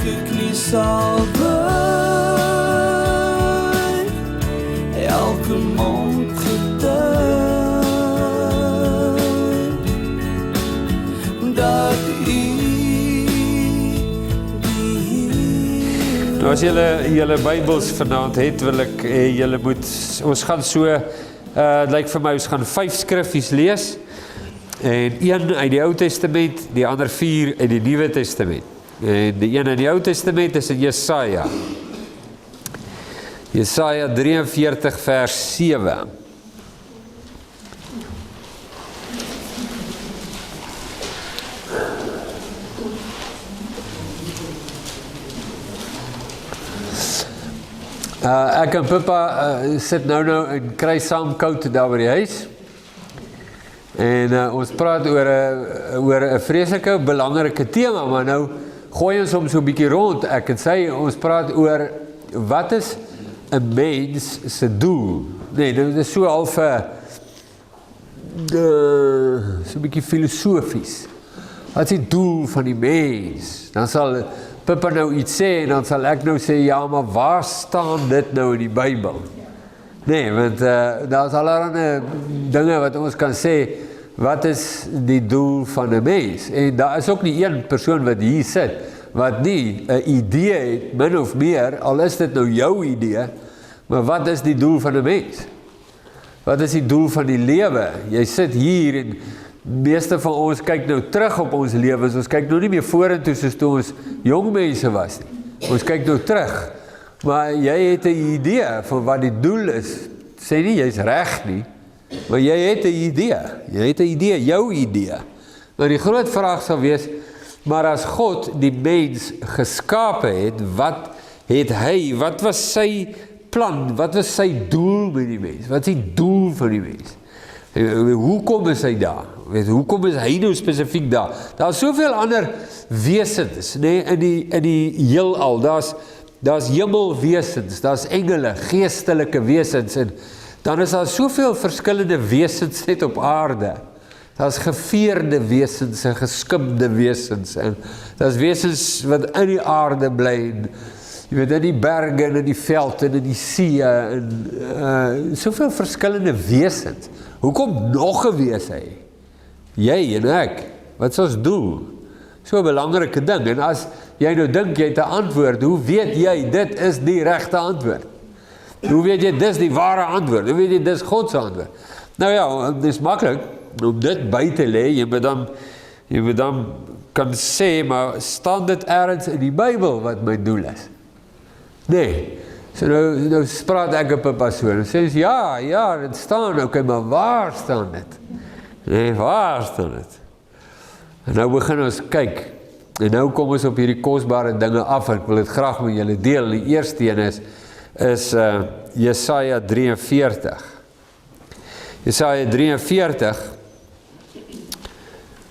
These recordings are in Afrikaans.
elke knie sal buig, elke mond getuig, dat Nou as julle Bybels vanaand het, wil ek julle moet, ons gaan so, lyk vir my, ons gaan 5 skriffies lees, en 1 uit die Ou Testament, die ander 4 uit die Nuwe Testament. En die een in die Ou Testament is in Jesaja. Jesaja 43 vers 7. Ek en Pippa sit nou en kry saam koud daar by die huis. En ons praat oor 'n vreeslike belangrike tema, maar nou gooi ons hom so 'n bietjie rond. Ek en sy, ons praat oor wat is 'n mens se doel? Nee, dit is so half so 'n bietjie filosofies. Wat is die doel van die mens? Dan sal Pippa nou iets sê, en dan sal ek nou sê, ja, maar waar staan dit nou in die Bybel? Nee, want daar is allerlei dinge wat ons kan sê, wat is die doel van 'n mens? En daar is ook nie een persoon wat hier sit, wat nie 'n idee het, min of meer, al is dit nou jou idee, maar wat is die doel van 'n mens? Wat is die doel van die lewe? Jy sit hier en meeste van ons kyk nou terug op ons lewens, ons kyk nou nie meer vorentoe soos toe ons jong mense was nie. Ons kyk nou terug, maar jy het 'n idee van wat die doel is. Sê nie jy's reg nie, maar jy het 'n idee. Jy het 'n idee, jou idee. Maar die groot vraag sal wees, maar as God die mens geskape het, wat het hy, wat was sy plan, wat was sy doel met die mens? Wat is die doel van die mens? Hoekom is hy daar? Hoekom is hy nou spesifiek daar? Daar is soveel ander wesens, nee, in die heelal. Daar's hemelwesens, daar's engele, geestelike wesens, en dan is daar soveel verskillende wesens net op aarde. Daar's geveerde wesens en geskimde wesens, en daar's wesens wat in die aarde bly, en jy weet, in die berge, en in die veld, en in die see, en soveel verskillende wesens. Hoekom nog 'n wese hy? Jy en ek, wat is ons doel? So 'n belangrike ding, en as jy nou dink jy het 'n antwoord, hoe weet jy dit is die regte antwoord? Hoe weet jy dis die ware antwoord? Hoe weet jy dis God se antwoord? Nou ja, dit is maklik om dit by te lê, jy moet dan kan sê, maar staan dit ergens in die Bybel wat my doel is? Nee. So nou praat ek op 'n persoon, en sê ja, dit staan, okay, maar waar staan dit? Nee, waar staan dit? En nou begin ons kyk, en nou kom ons op hierdie kosbare dinge af, en ek wil dit graag met julle deel. Die eerste een is Jesaja 43. Jesaja 43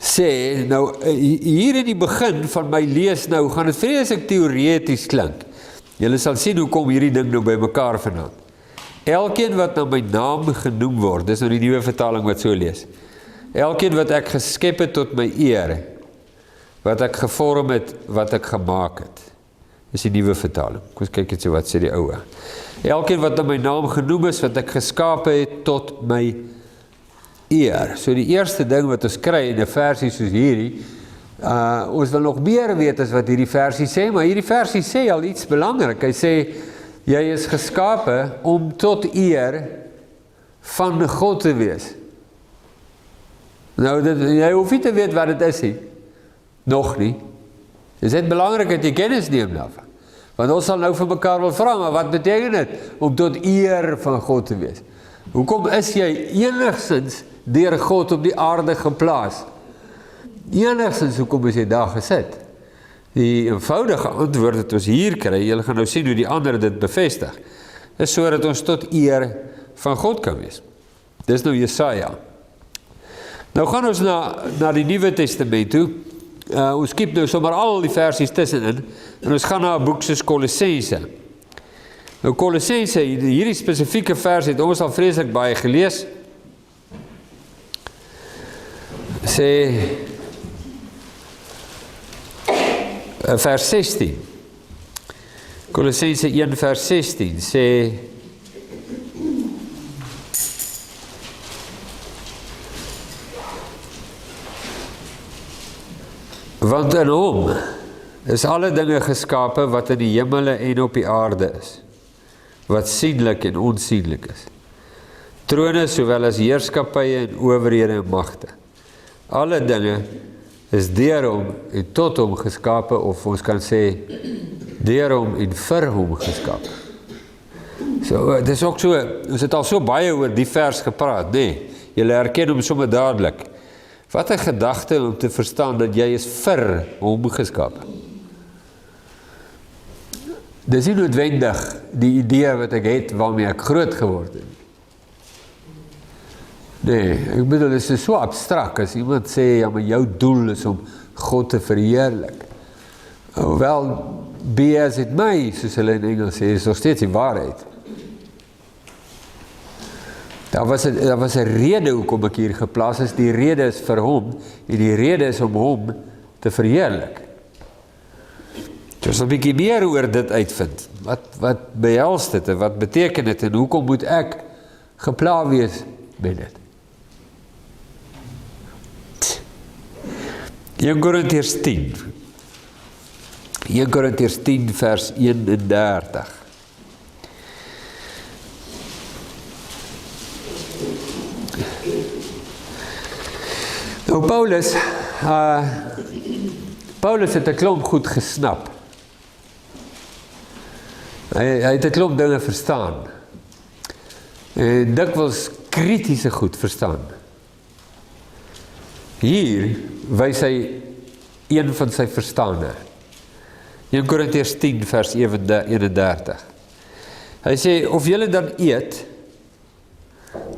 sê, nou hier in die begin van my lees nou, gaan dit vreeslik teoreties klink. Julle sal sien hoe kom hierdie ding nou by mekaar vanaand. Elkeen wat na my naam genoem word, dis nou die nuwe vertaling wat so lees. Elkeen wat ek geskep het tot my eer, wat ek gevorm het, wat ek gemaak het. Dis die nuwe vertaling. Kom ons kyk net so wat sê die oue. Elkeen wat na my naam genoem is, wat ek geskape het tot my eer. So die eerste ding wat ons kry in 'n versie soos hierdie, ons wil nog meer weet as wat hierdie versie sê, maar hierdie versie sê al iets belangrik. Hy sê, jy is geskape om tot eer van God te wees. Nou, jy hoef nie te weet wat dit is nie. Nog nie. Dit is net belangrik dat jy kennis neem daarvan. Want ons sal nou vir mekaar wil vra, maar wat beteken dit om tot eer van God te wees? Hoekom is jy enigstens deur God op die aarde geplaas? Enigstens hoekom is jy daar gesit? Die eenvoudige antwoord wat ons hier kry, julle gaan nou sien hoe die ander dit bevestig, is sodat ons tot eer van God kan wees. Dis nou Jesaja. Nou gaan ons na die Nuwe Testament toe. Ons skiep nou sommer al die versies tussenin, en ons gaan na 'n boek soos Kolossense. Nou Kolossense, hierdie spesifieke vers het ons al vreeslik baie gelees. Sê vers 16. Kolossense 1 vers 16 sê, want in hom is alle dinge geskape wat in die hemele en op die aarde is, wat sienlik en onsienlik is. Trone sowel as heerskappye en owerhede en magte. Alle dinge is deur hom en tot hom geskape, of ons kan sê, deur hom en vir hom geskape. So, dit is ook so, ons het al so baie oor die vers gepraat, nee, julle herken hom sommer dadelik. Wat 'n gedagte om te verstaan dat jy is vir hom geskape. Dis nie noodwendig die idee wat ek het waarmee ek groot geword het. Nee, ek bedoel, dit is so abstrakt as iemand sê, ja, maar jou doel is om God te verheerlik. Wel, be as it may, soos hulle in Engels sê, is nog steeds die waarheid. Daar was 'n rede hoekom ek hier geplaas is, die rede is vir hom, en die rede is om hom te verheerlik. So ons 'n bietjie meer oor dit uitvind. Wat behels dit en wat beteken dit en hoekom moet ek gepla wees met dit? 1 Korintiërs 10. 1 Korintiërs 10 vers 31. Nou Paulus het 'n klomp goed gesnap. Hy het 'n klomp dinge verstaan. En dikwels kritiese goed verstaan. Hier wys hy een van sy verstande. 1 Korintiërs 10 vers 31. Hy sê, of julle dan eet,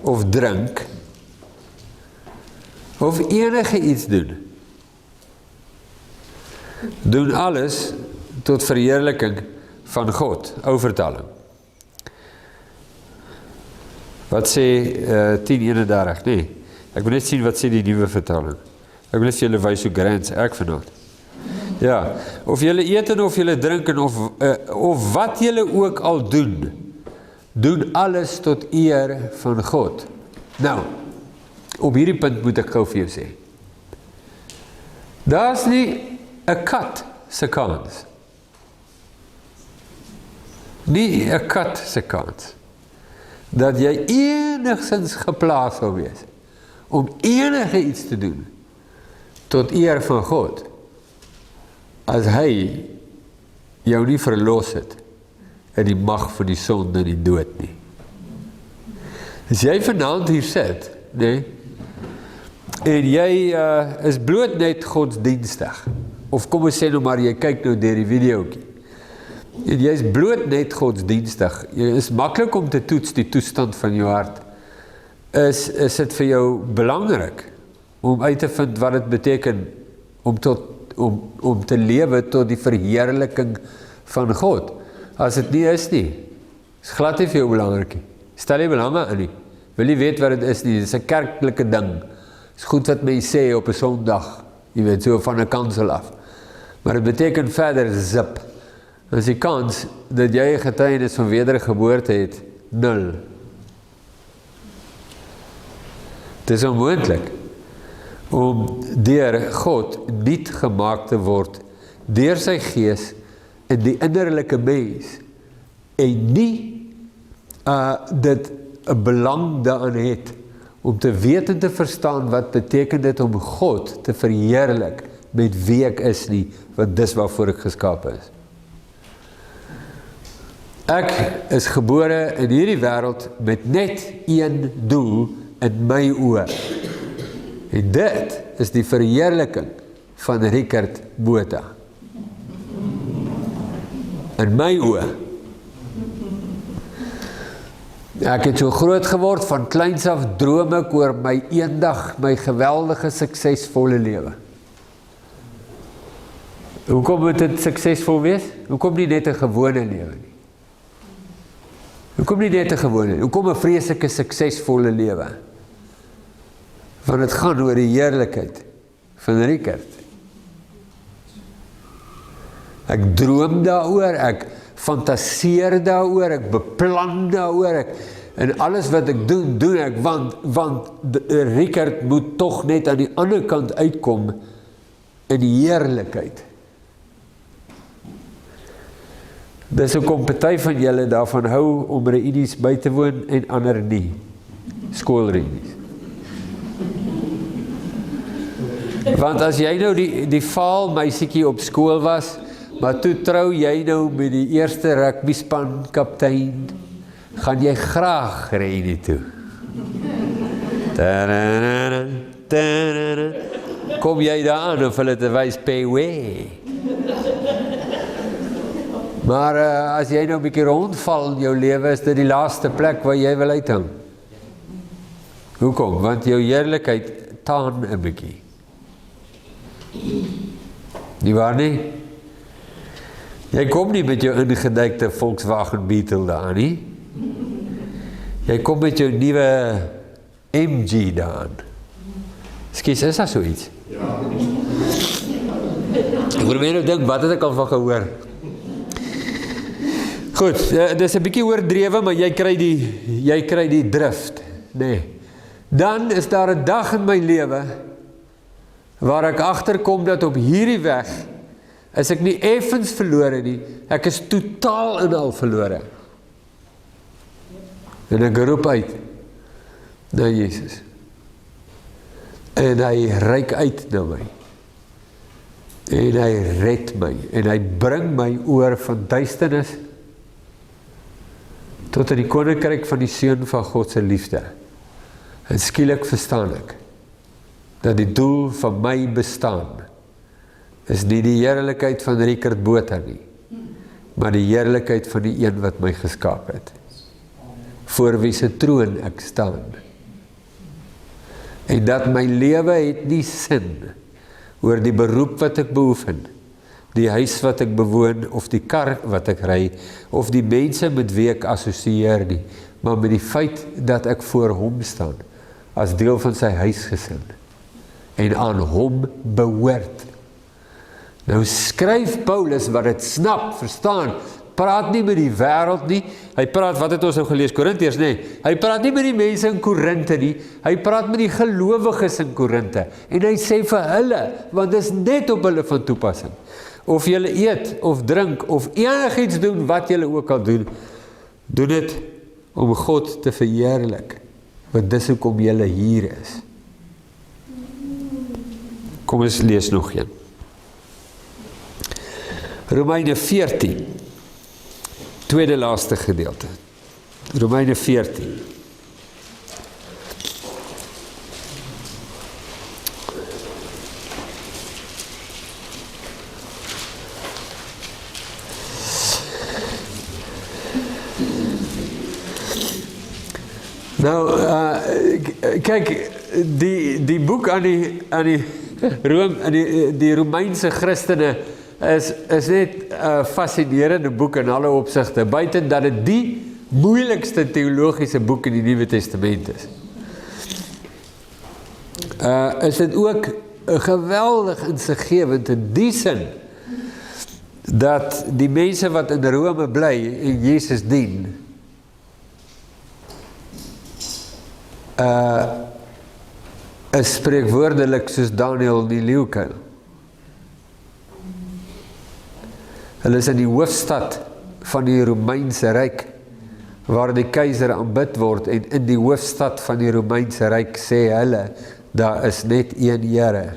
of drink, of enige iets doen alles tot verheerliking van God, ou vertaling. Wat sê 10:31? Nee, ek wil net sien wat sê die nuwe vertaling. Ek wil net vir julle wys hoe grand ek vanaand. Ja, of julle eet en of julle drink en of wat julle ook al doen alles tot eer van God. Nou, op hierdie punt moet ek gou vir jou sê. Daar's nie 'n kat se kans. Nie 'n kat se kans dat jy enigstens geplaas sou wees om enige iets te doen tot eer van God as hy jou nie verlos het uit die mag van die sonde en die dood nie. As jy vanaand hier sit, nee, en jy is bloot net godsdienstig, of kom ons sê nou maar, jy kyk nou deur die videoetjie, en jy is bloot net godsdienstig, jy is maklik om te toets die toestand van jou hart, is dit vir jou belangrik, om uit te vind wat dit beteken, om te lewe tot die verheerliking van God. As dit nie is nie, is glad nie vir jou belangrik nie. Stel jy belang in nie. Wil jy weet wat dit is nie, dit is 'n kerklike ding. Is goed wat mense sê op 'n Sondag, jy weet, so van 'n kansel af. Maar dit beteken verder zip. As die kans dat jy 'n getuienis van wedergeboorte het, 0. Dit is onmoontlik om deur God nuut gemaak te word, deur sy gees in die innerlike mens, en nie dit 'n belang daarin het, om te weet en te verstaan wat beteken dit om God te verheerlik met wie ek is nie, want dis waarvoor ek geskape is. Ek is gebore in hierdie wêreld met net een doel in my oë. En dit is die verheerliking van Richard Botha. In my oë. Ek het so groot geword, van kleins af droom ek oor my eendag, my geweldige suksesvolle lewe. Hoekom moet dit suksesvol wees? Hoekom nie net 'n gewone lewe nie? Hoekom nie net 'n gewone? Hoekom 'n vreeslike suksesvolle lewe? Want dit gaan oor die heerlikheid van Richard. Ek droom daaroor, ek fantaseer daaroor, ek beplan daaroor, en alles wat ek doen, doen ek, want Richard moet tog net aan die ander kant uitkom in die heerlikheid. Dis hoekom party van julle daarvan hou om reunies by te woon en ander nie. Skoolreunies. Want as jy nou die vaal meisiekie op skool was, maar toe trou jy nou met die eerste rugbyspan kaptein, gaan jy graag reunie toe. Kom jy daar aan of hulle te wys pay way. Maar as jy nou 'n bietjie rondval in jou lewe, is dit die laaste plek waar jy wil uithang. Hoekom? Want jou heerlikheid taan 'n bietjie. Nie waar nie? Jy kom nie met jou ingedekte Volkswagen Beetle daar nie. Jy kom met jou nuwe MG daar. Skus, is dat so iets? Ja. Ek moet meer nou dink, wat het ek al van gehoor? Goed, dis 'n bietjie oordrewe, maar jy kry die drift, nee. Dan is daar 'n dag in my lewe waar ek agterkom dat op hierdie weg is ek nie effens verlore nie, ek is totaal en al verlore. En ek roep uit na Jesus. En hy reik uit na my. En hy red my. En hy bring my oor van duisternis tot in die koninkryk van die Seun van God se liefde. En skielik verstaan ek dat die doel van my bestaan is nie die heerlikheid van Richard Botha nie, maar die heerlikheid van die een wat my geskaap het. Voor wie se troon ek staan. En dat my lewe het nie sin oor die beroep wat ek beoefen, die huis wat ek bewoon, of die kar wat ek ry, of die mense met wie ek assosieer nie, maar met die feit dat ek voor hom staan, as deel van sy huisgesin, en aan hom behoort. Nou skryf Paulus wat het snap, verstaan, praat nie met die wêreld nie, hy praat, wat het ons nou gelees, Korintiërs, nee, hy praat nie met die mense in Korinte nie, hy praat met die gelowiges in Korinte, en hy sê vir hulle, want dis net op hulle van toepassing, of julle eet, of drink, of enigiets doen, wat julle ook al doen, doen dit om God te verheerlik, want dis hoekom julle hier is. Kom ons lees nog een. Romeine 14, tweede laaste gedeelte. Romeine 14. Nou, kyk, die boek aan die Romeinse Christene is net 'n fascinerende boek in alle opsigte, buiten dat dit die moeilikste teologiese boek in die Nuwe Testament is. Is dit ook geweldig insiggewend in die sin, dat die mense wat in Rome bly en Jesus dien, is spreekwoordelik soos Daniel in die leeukuil. Hulle is in die hoofstad van die Romeinse Ryk, waar die keiser aanbid word, en in die hoofstad van die Romeinse Ryk sê hulle, daar is net een Here,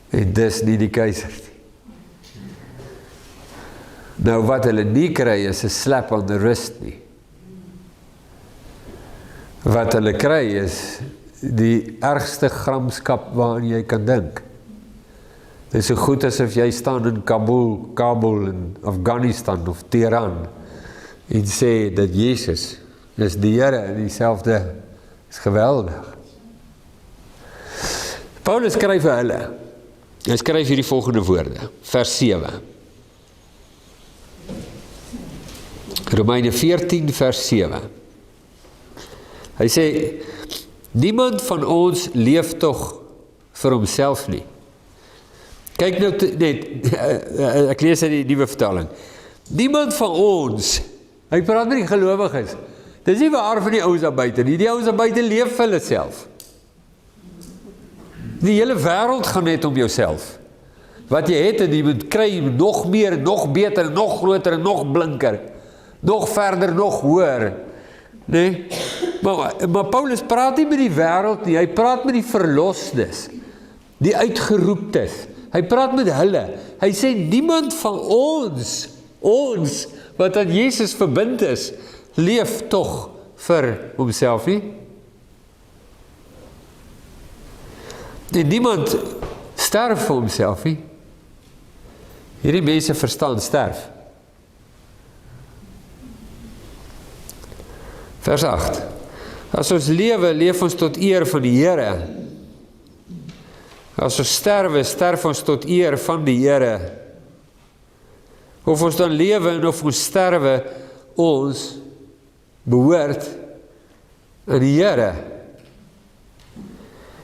en dis nie die keiser nie. Nou wat hulle nie kry is 'n slap on the wrist nie. Wat hulle kry is die ergste gramskap waaraan jy kan dink. Dit is so goed asof jy staan in Kabul in Afghanistan of Teheran en sê dat Jesus is die Here en dieselfde is geweldig. Paulus skryf vir hulle. Hy skryf hierdie volgende woorde, vers 7. Romeine 14 vers 7. Hy sê, niemand van ons leef tog vir homself nie. Kyk nou net, ek lees uit die nuwe vertaling. Niemand van ons, hy praat met die gelowiges, dis nie waar van die ouens daar buite nie, die ouens daar buite leef vir hulle self. Die hele wêreld gaan net om jouself. Wat jy het en jy moet kry, nog meer, nog beter, nog groter, nog blinker, nog verder, nog hoër. Nee? Maar Paulus praat nie met die wêreld nie, hy praat met die verlostes, die uitgeroeptes, hy praat met hulle, hy sê niemand van ons, wat aan Jesus verbind is, leef tog vir homself nie. En niemand sterf vir homself nie. Hierdie mense verstaan sterf. Vers 8. As ons lewe, leef ons tot eer van die Here. As ons sterwe, sterf ons tot eer van die Here. Of ons dan lewe en of ons sterwe, ons behoort aan die Here.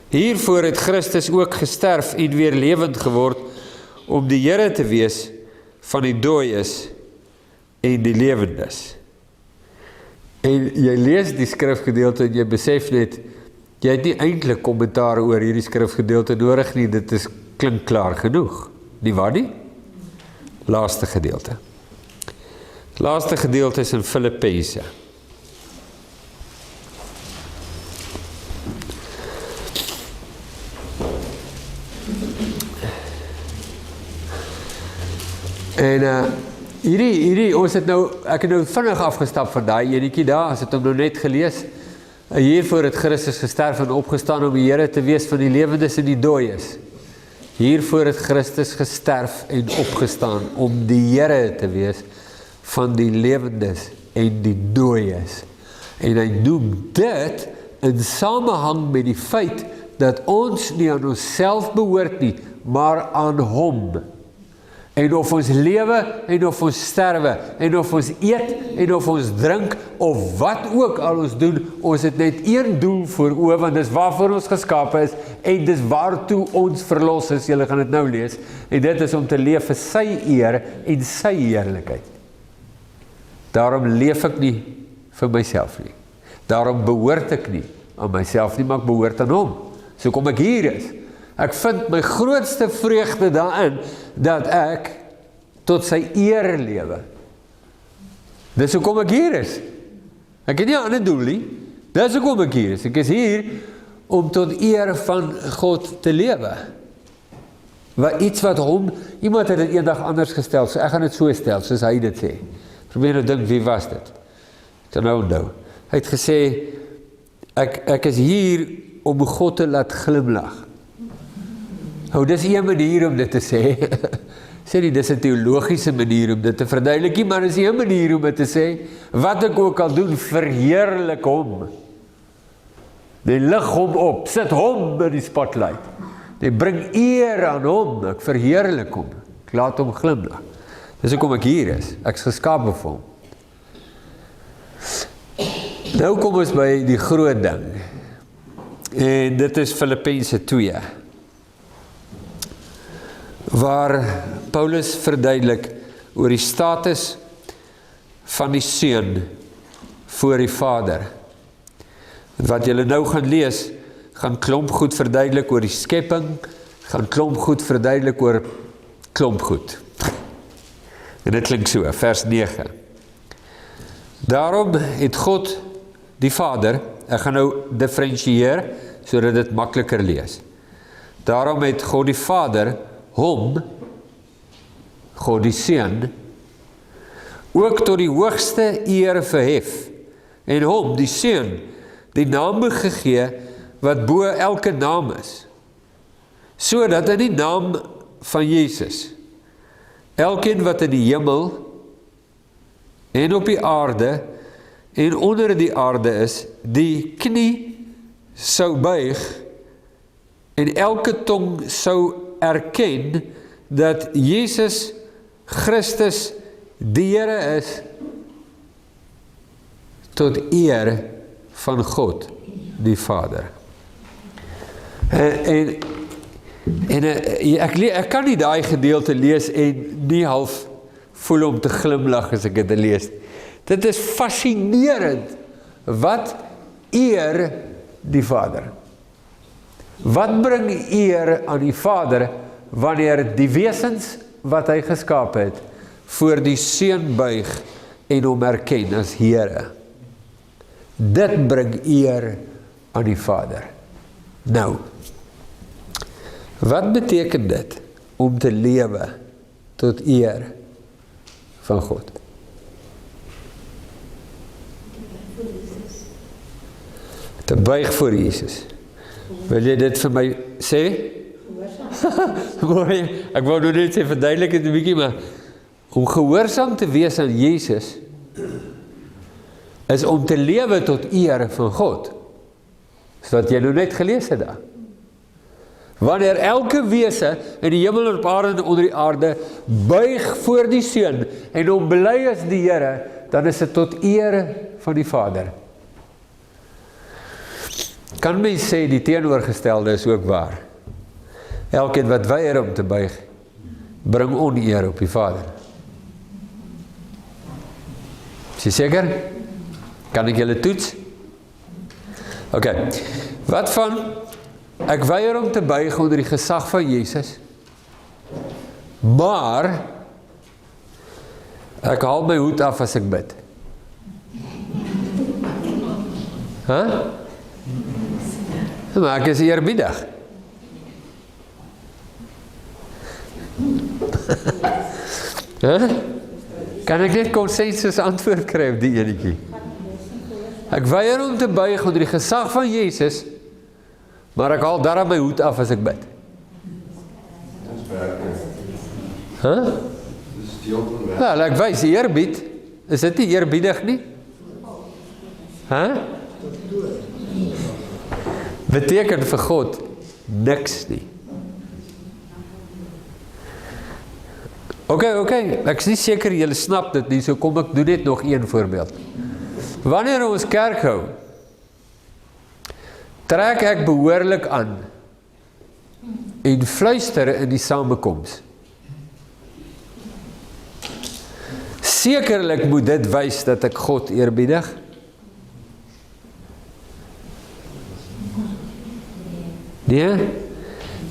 Hiervoor het Christus ook gesterf en weer lewend geword, om die Here te wees van die dooies en die lewendes. En jy lees die skrifgedeelte en jy besef net, jy het nie eintlik kommentaar oor hierdie skrifgedeelte nodig nie, dit is klink klaar genoeg. Nie waar nie? Laaste gedeelte. Laaste gedeelte is in Filippense. En hierdie, ons het nou, ek het nou vinnig afgestap van daai enetjie daar, as het hom nou net gelees. Hiervoor het Christus gesterf en opgestaan om die Here te wees van die lewendes en die dooies. Hiervoor het Christus gesterf en opgestaan om die Here te wees van die lewendes en die dooies. En hy noem dit in samehang met die feit dat ons nie aan onsself behoort nie, maar aan hom. En of ons lewe, en of ons sterwe, en of ons eet, en of ons drink, of wat ook al ons doen, ons het net een doel voor oë, want dis waarvoor ons geskape is, en dis waartoe ons verlos is, julle gaan dit nou lees, en dit is om te leef vir sy eer en sy heerlikheid. Daarom leef ek nie vir myself nie. Daarom behoort ek nie aan myself nie, maar ek behoort aan hom. So kom ek hier is. Ek vind my grootste vreugde daarin, dat ek tot sy eer lewe. Dis hoekom ek hier is. Ek het nie 'n ander doel nie. Dis hoekom ek hier is. Ek is hier om tot eer van God te lewe. Iets wat hom, iemand het dit eendag anders gestel, so ek gaan dit so stel, soos hy dit sê. Probeer nou dink, wie was dit? Ek kan nou onthou. Hy het gesê, ek is hier om God te laat glimlag. Nou, dis een manier om dit te sê. Sê nie, dis 'n teologiese manier om dit te verduidelik, maar dis een manier om dit te sê, wat ek ook al doen, verheerlik hom. Nee, lig hom op, sit hom in die spotlight. Nee, bring eer aan hom, ek verheerlik hom, ek laat hom glimlag. Dis hoekom ek hier is, ek is geskape vir hom. Nou kom ons by die groot ding, en dit is Filippense 2. Waar Paulus verduidelik oor die status van die seun voor die Vader. Wat julle nou gaan lees, gaan klomp goed verduidelik oor die skepping, gaan klomp goed verduidelik oor klomp goed. En dit klink so, vers 9. Daarom het God die Vader, ek gaan nou differentieer, sodat dit makliker lees. Daarom het God die Vader hom, God die Seun, ook tot die hoogste eer verhef, en hom, die Seun, die naam gegee, wat bo elke naam is, sodat in die naam van Jesus, elkeen wat in die hemel, en op die aarde, en onder die aarde is, die knie sou buig, en elke tong sou erken, dat Jesus Christus die Here is, tot eer van God, die Vader. Ek kan nie daai gedeelte lees en nie half voel om te glimlag as ek dit lees. Dit is fascinerend. Wat eer die Vader? Wat bring eer aan die Vader, wanneer die wesens wat hy geskaap het, voor die Seun buig en hom erken as Here? Dit bring eer aan die Vader. Nou, wat beteken dit om te lewe tot eer van God? Te buig voor Jesus. Wil jy dit vir my sê? Mooi, ek wou nou net sê, verduidelik het 'n bietjie, maar om gehoorsaam te wees aan Jesus, is om te lewe tot eer van God. Dis wat jy nou net gelees het daar. Wanneer elke wese in die hemel en op aarde en onder die aarde buig voor die Seun en hom bely as die Here, dan is dit tot eer van die Vader. Kan mens sê die teenoorgestelde is ook waar? Elkeen wat weier om te buig, bring oneer op die Vader. Is jy seker? Kan ek julle toets? Ok, wat van, ek weier om te buig onder die gesag van Jesus, maar, ek haal my hoed af as ek bid. Maar ek is eerbiedig. Kan ek net konsensus antwoord kry op die enetjie? Ek weier om te buig onder die gesag van Jesus, maar ek haal daarom my hoed af as ek bid. Wel, ek wys eerbied. Is dit nie eerbiedig nie? Beteken vir God niks nie. Ok, ek is nie seker julle snap dit nie, so kom ek doen net nog een voorbeeld. Wanneer ons kerk hou, trek ek behoorlik aan en fluister in die samekoms. Sekerlik moet dit wys dat ek God eerbiedig. Nee?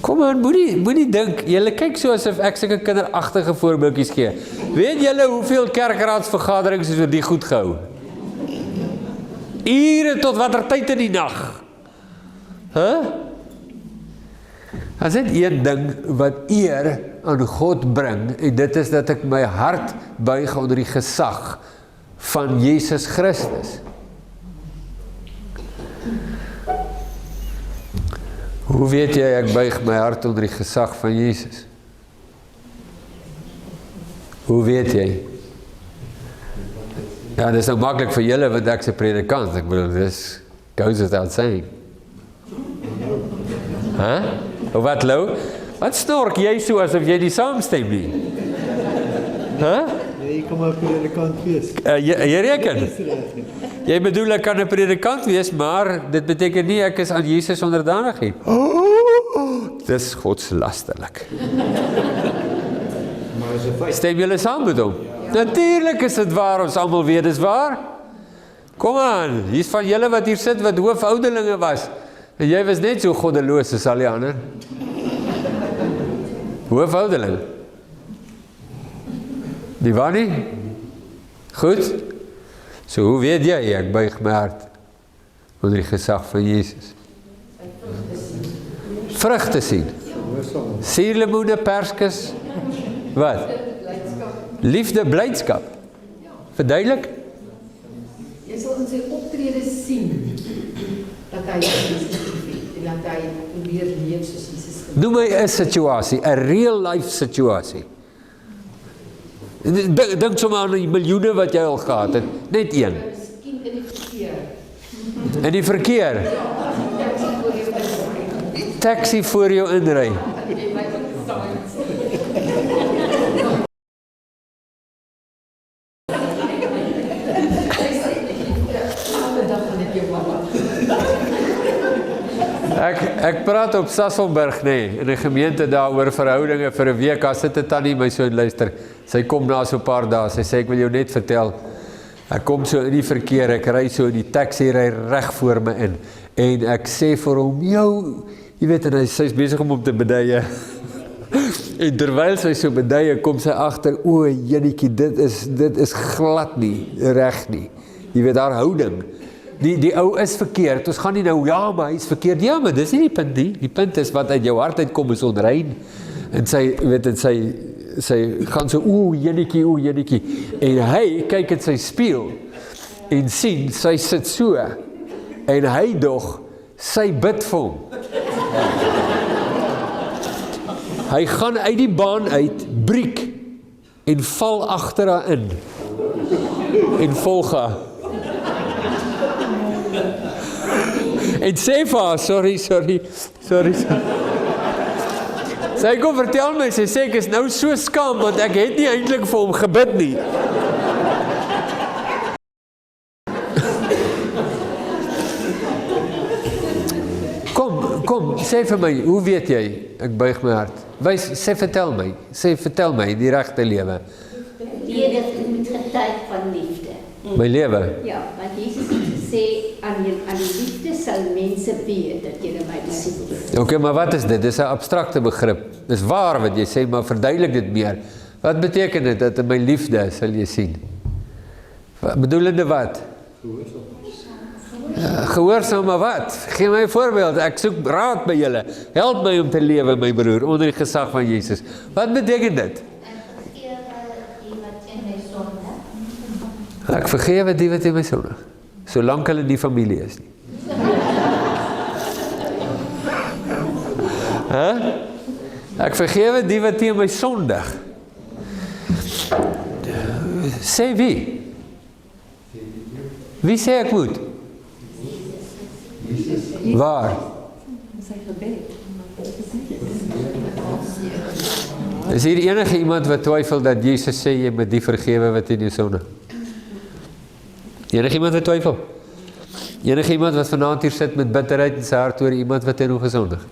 Kom aan, moenie dink, julle kyk so asof ek sulke kinderagtige voorbeeldjies gee. Weet julle hoeveel kerkraadsvergaderings is oor die goed gehou? Ure tot watter tyd in die nag? As dit een ding wat eer aan God bring, en dit is dat ek my hart buig onder die gesag van Jesus Christus. Hoe weet jy ek buig my hart onder die gesag van Jesus? Hoe weet jy? Ja, dit is nou maklik vir julle, want ek is 'n predikant. Ek bedoel, this goes without saying. Of wat, Lou? Wat snork jy so asof jy nie saamstem nie? Jy kom 'n predikant wees. Jy reken? Jy bedoel, ek kan 'n predikant wees, maar dit beteken nie ek is aan Jesus onderdanig nie. Dis godslasterlik. Stem julle saam met hom? Natuurlik is dit waar, ons almal weet dis waar. Kom aan, hier is van julle wat hier sit wat hoofouderlinge was, en jy was net so goddeloos as al die ander. Hoofouderling. Die waar nie? Goed. So hoe weet jy, ek buig my hart onder die gesag van Jesus? Vrugte sien. Suurlemoene, perskes. Wat? Liefde, blydskap. Verduidelik? Jy sal in sy optrede sien dat hy Jesus liefhet en dat hy probeer leef soos Jesus gedoen. Noem my 'n situasie, 'n real life situasie. Dink sommer aan die miljoene wat jy al gehad het, net een. Miskien in die verkeer. In die verkeer. Taxi voor jou inry. Ek praat op Sasselburg, in 'n gemeente daar oor verhoudinge vir 'n week. As sit 'n tannie my so en luister. Sy kom na so 'n paar dae. Sy sê ek wil jou net vertel. Ek kom so in die verkeer, ek ry so in die taxi ry reg voor my in. En ek sê vir hom, jy weet, en sy's besig om te beduie. En terwyl sy so beduie, kom sy agter, jennetjie, dit is glad nie, reg nie. Jy weet, haar houding. Die ou is verkeerd, ons gaan nie nou, maar hy is verkeerd. Ja, maar dis nie die punt nie. Die punt is wat uit jou hart uitkom is onrein. En sy, weet het, sy gaan so, jennetjie. En hy kyk in sy spieël en sien, sy sit so. En hy dog, sy bid vir hom. Hy gaan uit die baan uit, breek, en val agter haar in. En volg haar. En sê vir haar, sorry. Sy kom vertel my, sy sê ek is nou so skaam, want ek het nie eintlik vir hom gebid nie. Kom, sê vir my, hoe weet jy, ek buig my hart. Vertel my, die regte lewe. Dit moet getuig van liefde. My lewe? Ja, want Jesus het gesê, aan die liefde sal mense weet, dat jy my disippels is. Oké, maar wat is dit? Dit is 'n abstrakte begrip. Dis waar wat jy sê, maar verduidelik dit meer. Wat beteken dit, dat in my liefde sal jy sien? Bedoelende wat? Gehoorsaam, maar wat? Geef my 'n voorbeeld, ek soek raad by julle. Help my om te lewe, my broer, onder die gesag van Jesus. Wat beteken dit? Ek vergewe die wat in my sondig, solank hulle nie familie is nie. Ek vergewe die wat teen my sondig. Sê wie? Wie sê ek moet? Waar? Is hier enige iemand wat twyfel dat Jesus sê jy moet die vergewe wat in jou sondig? Enige iemand wat twyfel? Enige iemand wat vanaand hier sit met bitterheid in sy hart oor iemand wat in hom gesondig?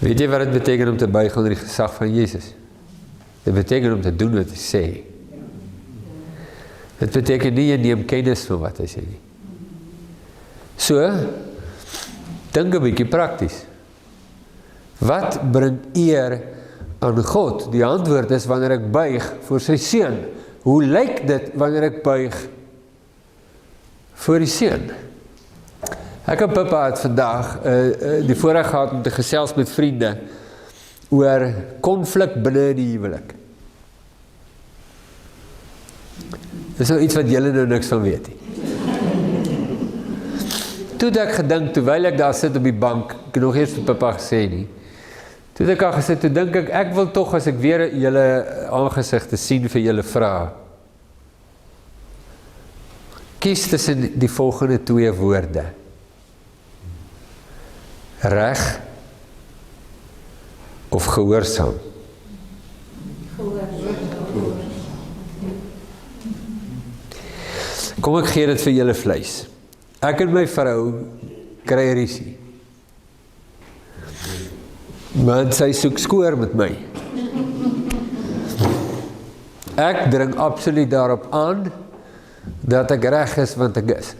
Weet jy wat dit beteken om te buig onder die gesag van Jesus? Dit beteken om te doen wat hy sê. Dit beteken nie jy neem kennis van wat hy sê nie. So, dink 'n bietjie prakties. Wat bring eer aan God? Die antwoord is wanneer ek buig vir sy seun. Hoe lyk dit wanneer ek buig vir die seun? Ek en Pippa het vandag die voorreg gehad om te gesels met vriende oor konflik binne in die huwelik. Dis nou iets wat julle nou niks van weet nie. Toe het ek gedink, terwyl ek daar sit op die bank, ek het nog eers vir Pippa gesê nie, toe het ek al gesê, toe dink ek wil tog as ek weer julle aangesigte sien vir julle vra. Kies tussen die volgende 2 woorde. Reg of gehoorsaam? Kom ek gee dit vir julle vleis. Ek en my vrou kry rusie. Want sy soek skoor met my. Ek dring absoluut daarop aan dat ek reg is want ek is.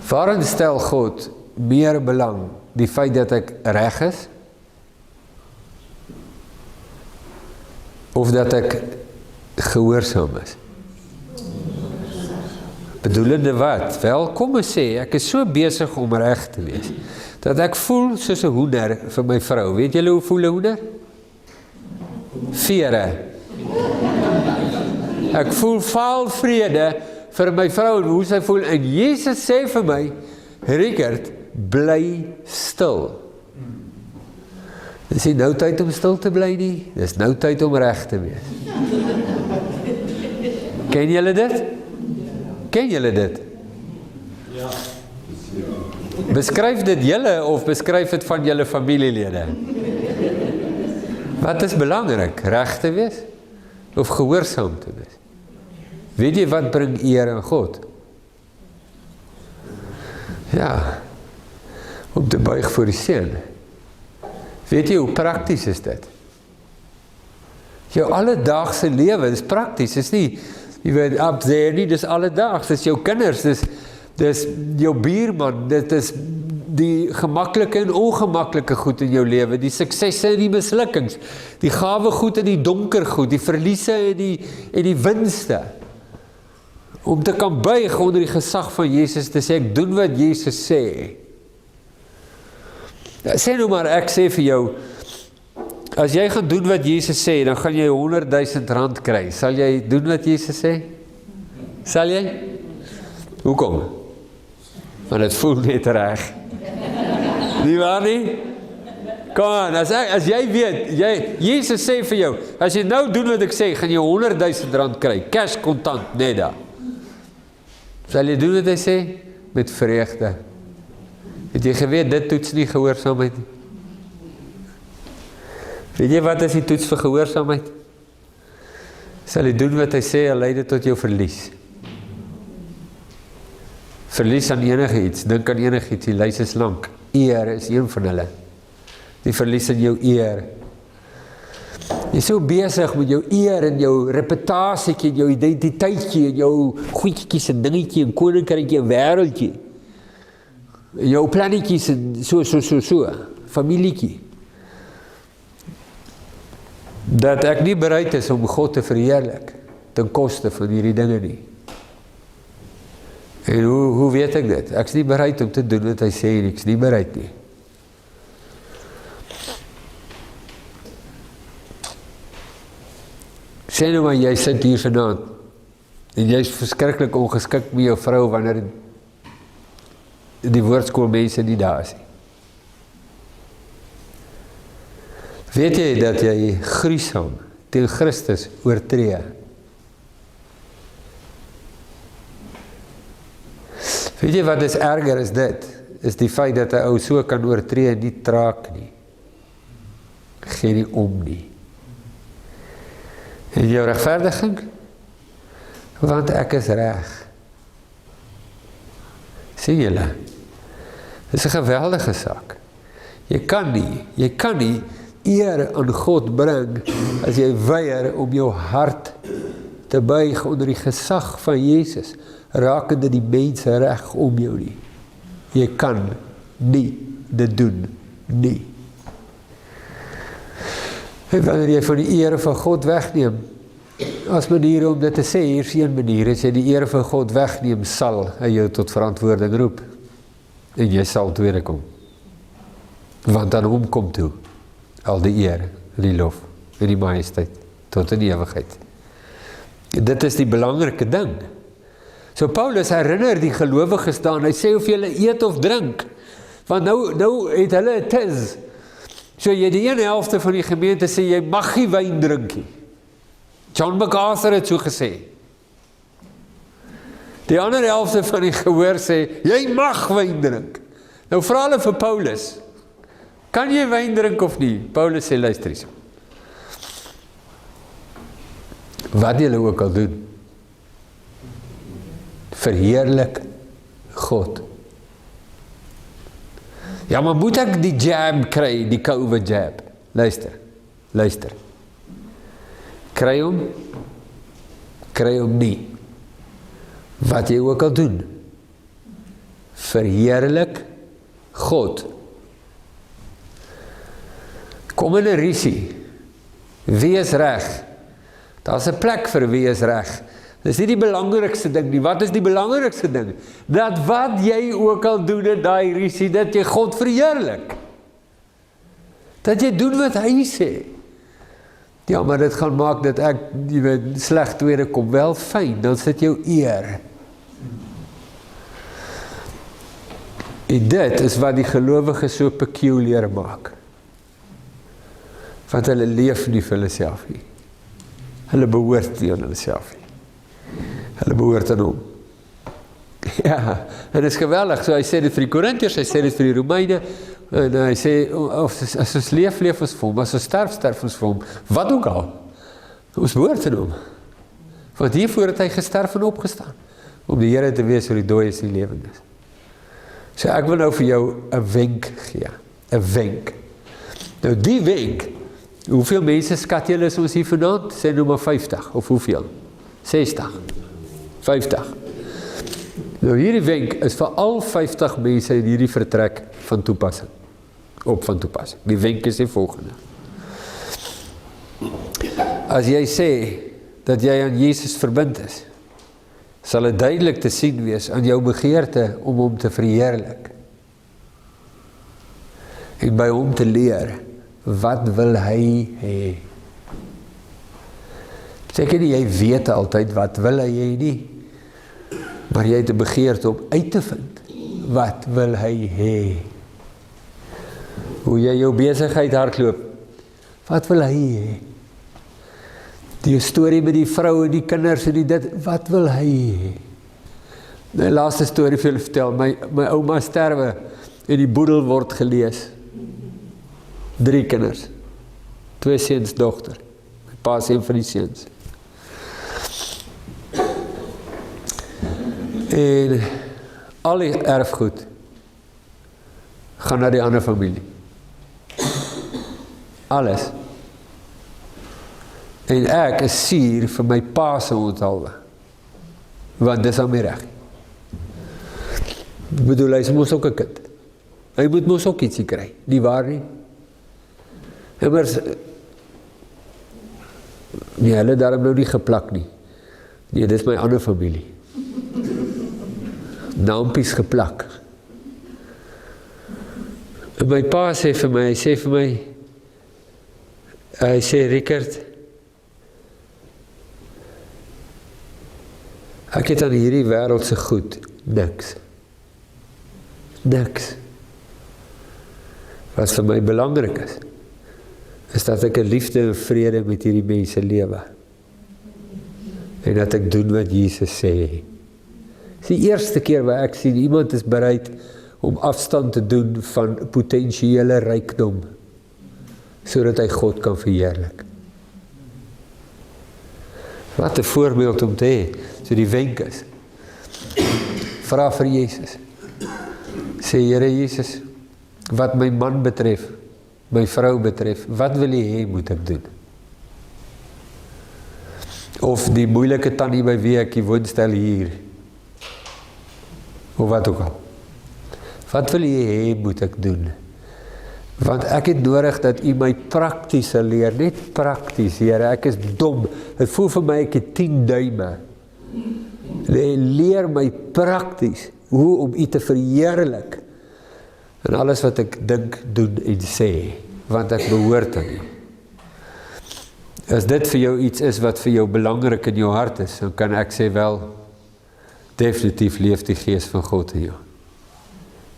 Waarin stel God meer belang die feit dat ek reg is of dat ek gehoorsaam is? Bedoelende wat? Wel, kom ons sê, ek is so besig om reg te wees, dat ek voel soos 'n hoender vir my vrou. Weet julle hoe voel 'n hoender? Vere. Ek voel vaal vrede vir my vrou, en hoe sy voel, en Jesus sê vir my, Richard, bly stil. Dis nie nou tyd om stil te bly nie, dis nou tyd om reg te wees. Ken julle dit? Ken julle dit? Ja. Beskryf dit julle of beskryf dit van julle familielede? Wat is belangrik? Reg te wees of gehoorsaam te wees? Weet jy wat bring eer aan God? Ja, om te buig voor die Seun. Weet jy hoe prakties is dit? Jou alledaagse lewe, dis prakties, dis nie, jy weet, up there nie, dis alledaags, dis jou kinders, dis jou buurman, dit is die gemaklike en ongemaklike goed in jou lewe, die suksesse en die mislukkings, die gawe goed en die donker goed, die verliese en die winste. Om te kan buig onder die gesag van Jesus, te sê, ek doen wat Jesus sê. Sê nou maar, ek sê vir jou, as jy gaan doen wat Jesus sê, dan gaan jy 100.000 rand kry. Sal jy doen wat Jesus sê? Sal jy? Hoekom? Want het voel net reg. Nie waar nie? Kom aan, as jy weet, Jesus sê vir jou, as jy nou doen wat ek sê, gaan jy 100.000 rand kry, cash kontant, net daar. Sal jy doen wat hy sê? Met vreugde. Het jy geweet, dit toets nie gehoorsaamheid nie? Weet jy wat is die toets vir gehoorsaamheid? Sal jy doen wat hy sê, al lei dit tot jou verlies. Verlies aan enige iets, dink aan enige iets, die lys is lank. Eer is een van hulle. Die verlies in jou eer. Jy is so besig met jou eer en jou reputasiekie en jou identiteitjie en jou goedjies en dingetjie en koninkrykie en wêreldjie. Jou plannetjies en so, familietjie. Dat ek nie bereid is om God te verheerlik ten koste van hierdie dinge nie. En hoe weet ek dit? Ek is nie bereid om te doen wat hy sê nie, ek is nie bereid nie. Sê nou maar, jy sit hier vanaand en jy is verskriklik ongeskik met jou vrou wanneer die woordskoolmense nie daar is nie. Weet jy dat jy gruisam teen Christus oortree? Weet jy wat is erger as dit? Is die feit dat 'n ou so kan oortree en nie traak nie. Geen nie om nie. En jou regverdiging? Want ek is reg. Sien julle? Dit is 'n geweldige saak. Jy kan nie eer aan God bring as jy weier om jou hart te buig onder die gesag van Jesus, rakende die mense reg om jou nie. Jy kan nie dit doen nie. En wanneer jy van die ere van God wegneem, as manier om dit te sê, hier is een manier, as jy die ere van God wegneem, sal hy jou tot verantwoording roep. En jy sal tweede kom. Want aan hom kom toe al die eer, die lof, en die majesteit, tot in die ewigheid. Dit is die belangrike ding. So Paulus herinner die gelowiges daan, hy sê of julle eet of drink, want nou het hulle 'n tis. So jy die ene helfte van die gemeente sê, jy mag nie wyn drink nie. John MacArthur het so gesê. Die ander helfte van die gehoor sê, jy mag wyn drink. Nou vra hulle vir Paulus, kan jy wyn drink of nie? Paulus sê, luister eens. Wat julle ook al doen, verheerlik God. Ja, maar moet ek die jab kry, die COVID jab? Luister. Kry hom nie. Wat jy ook al doen, verheerlik God. Kom in 'n risie, wees reg. Daar's 'n plek vir wees reg. Dis nie die belangrikste ding nie. Wat is die belangrikste ding? Dat wat jy ook al doen in daai risie, dat jy God verheerlik. Dat jy doen wat hy sê. Ja, maar dit gaan maak dat ek sleg tweede kom. Wel fyn, dan sit jou eer. En dit is wat die gelowiges so peculiar maak. Want hulle leef nie vir hulle self nie. Hulle behoort nie aan hulle self nie. Hulle behoort aan hom. Ja, en dit is geweldig. So hy sê dit vir die Korintiërs, hy sê dit vir die Romeine, en hy sê, as ons leef ons vir hom, as ons sterf ons vir hom, wat ook al. Ons behoort aan hom. Want hiervoor het hy gesterf en opgestaan, om die Here te wees vir die dooies en die lewendes. So ek wil nou vir jou 'n wenk gee. 'n Wenk. Nou die wenk, hoeveel mense skat julle is ons hier vanaand? Sê nou maar 50, of hoeveel? 60, 50. Nou hierdie wenk is vir al 50 mense in hierdie vertrek van toepassing. Van toepassing. Die wenk is die volgende. As jy sê dat jy aan Jesus verbind is, sal dit duidelik te sien wees aan jou begeerte om hom te verheerlik. En by hom te leer, wat wil hy hê? Seker nie, jy weet altyd wat wil hy hê nie, maar jy het 'n begeerte om uit te vind, wat wil hy hê? Hoe jy jou besigheid hardloop, wat wil hy hê? Die storie met die vrou en die kinders en die dit, wat wil hy hê? My laaste storie vir julle vertel, my ouma sterwe en die boedel word gelees. 3 kinders, 2 seuns, dogter, my pa is een van die seuns. En al die erfgoed gaan na die ander familie. Alles. En ek is suur vir my pa se onthaalwe, want dis aan my reg. Ek bedoel, hy is mos ook 'n kind. Hy moet mos ook ietsie kry, nie waar nie? Immers, nee, hulle daarom nou nie geplak nie. Nee, dis my ander familie. Naampies geplak. En my pa sê vir my, hy sê, Richard, ek het aan hierdie wêreldse goed niks. Niks. Wat vir my belangrik is dat ek 'n liefde en vrede met hierdie mense lewe. En dat ek doen wat Jesus sê. Dis die eerste keer waar ek sien, iemand is bereid om afstand te doen van potensiële rykdom, sodat hy God kan verheerlik. Wat 'n voorbeeld om te hê. So die wenk is, vra vir Jesus, sê Here Jesus, wat my man betref, my vrou betref, wat wil jy hê moet ek doen? Of die moeilike tannie by wie ek die woonstel hier, of wat ook al. Wat wil jy hê moet ek doen? Want ek het nodig dat u my prakties sal leer, net prakties, Here, ek is dom, het voel vir my ek het 10 duime. Leer my prakties, hoe om u te verheerlik, en alles wat ek dink, doen en sê, want ek behoort aan u. As dit vir jou iets is wat vir jou belangrik in jou hart is, dan kan ek sê wel, definitief leef die gees van God in jou.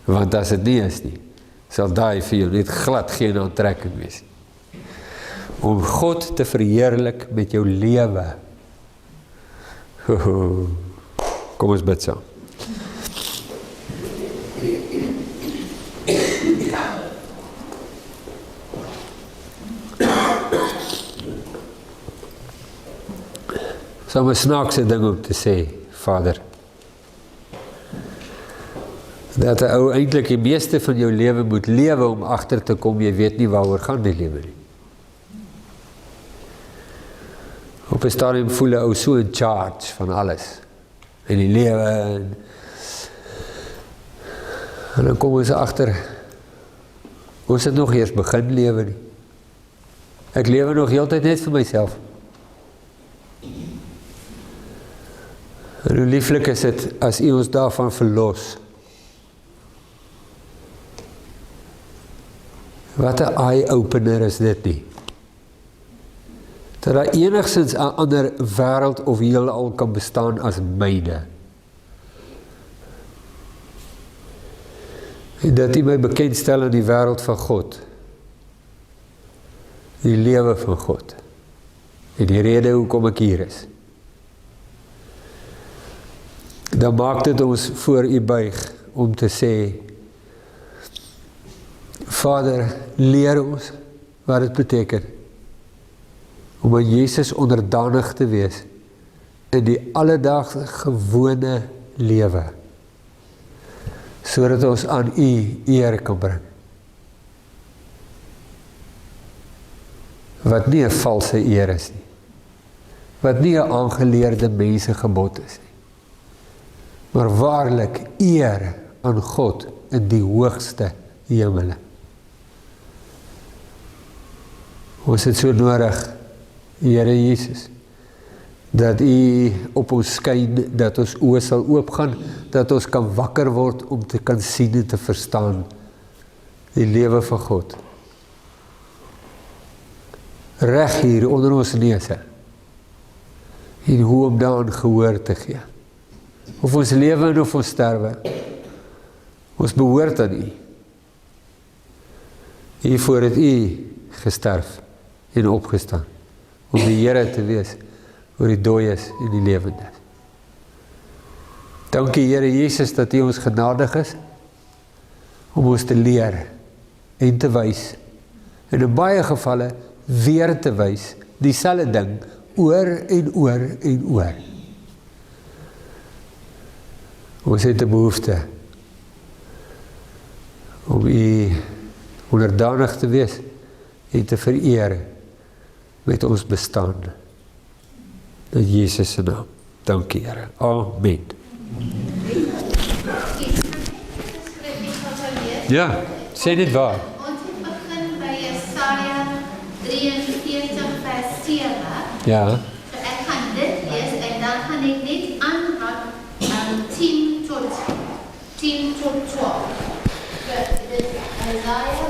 Want as dit nie is nie, sal daai vir jou net glad geen aantrekking wees. Om God te verheerlik met jou lewe. Kom ons bid saam. So 'n snaakse ding om te sê, Vader, dat 'n ou eintlik die meeste van jou lewe moet lewe om agter te kom, jy weet nie waaroor gaan die lewe nie. Op 'n stadium voel 'n ou so in charge van alles, in die lewe, en dan kom ons agter, ons het nog eers begin lewe nie. Ek lewe nog heeltyd net vir myself. En hoe lieflik is dit as u ons daarvan verlos. Wat 'n eye-opener is dit nie. Dat daar enigstens 'n ander wêreld of heelal kan bestaan as myne. En dat u my bekendstel aan die wêreld van God. Die lewe van God. En die rede hoekom ek hier is. Dan maak dit ons voor u buig om te sê, Vader, leer ons wat dit beteken om aan Jesus onderdanig te wees in die alledaagse gewone lewe. sodat ons aan U eer kan bring. Wat nie 'n valse eer is nie, wat nie 'n aangeleerde mensegebod is nie, maar waarlik eer aan God in die hoogste hemele. Ons het so nodig, Here Jesus, dat U op ons skyn, dat ons oë sal oopgaan, dat ons kan wakker word om te kan sien en te verstaan die lewe van God. Reg hier onder ons neuse, en hoe om daaraan gehoor te gee. Of ons lewe en of ons sterwe, ons behoort aan U. Hiervoor het U gesterf en opgestaan, om die Here te wees oor die dooies en die lewendes. Dankie Here Jesus dat U ons genadig is, om ons te leer en te wys, en in baie gevalle weer te wys, dieselfde ding, oor en oor en oor. Ons het 'n behoefte om U onderdanig te wees en te vereer met ons bestaan. In Jesus se naam. Dankie Here. Amen. Ja, sê dit waar. Ons het begin by Jesaja 43 vers 7. Ja. So ek gaan dit lees en dan gaan ek net aanraak 10 tot 12. So dit is Jesaja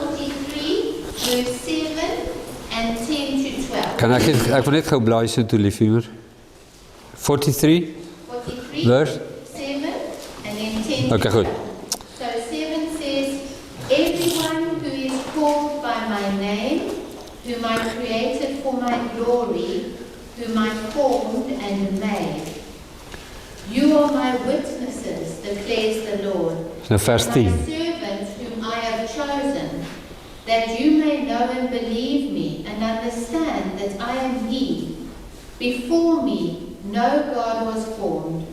43 vers 7 en 10 to 12. Kan ek wil net gou blaai so toe liefhebber. 43 vers 7 and then 10 Okay, goed. So 7 says, everyone who is called by my name, whom I created for my glory, whom I formed and made. You are my witnesses, declares the Lord. Nou vers My 10. servants whom I have chosen, that you may know and believe me and understand that I am He. Before me no God was formed,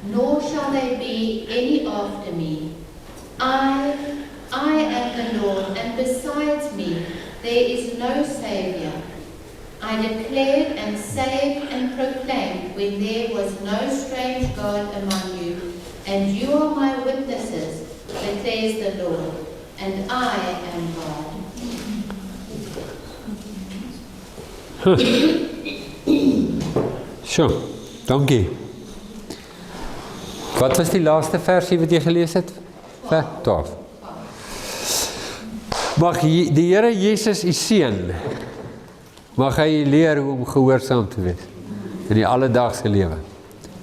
nor shall there be any after me. I am the Lord, and besides me there is no Saviour. I declared and saved and proclaimed when there was no strange God among you, and you are my witnesses, declares the Lord, and I am God. Sjoe, dankie. Wat was die laaste versie wat jy gelees het? 12. Mag die Here Jesus U seën. Mag hy U leer hoe om gehoorsaam te wees in die alledaagse lewe.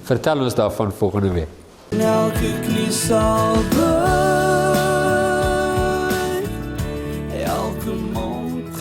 Vertel ons daarvan volgende week. En elke knie sal buig, elke mond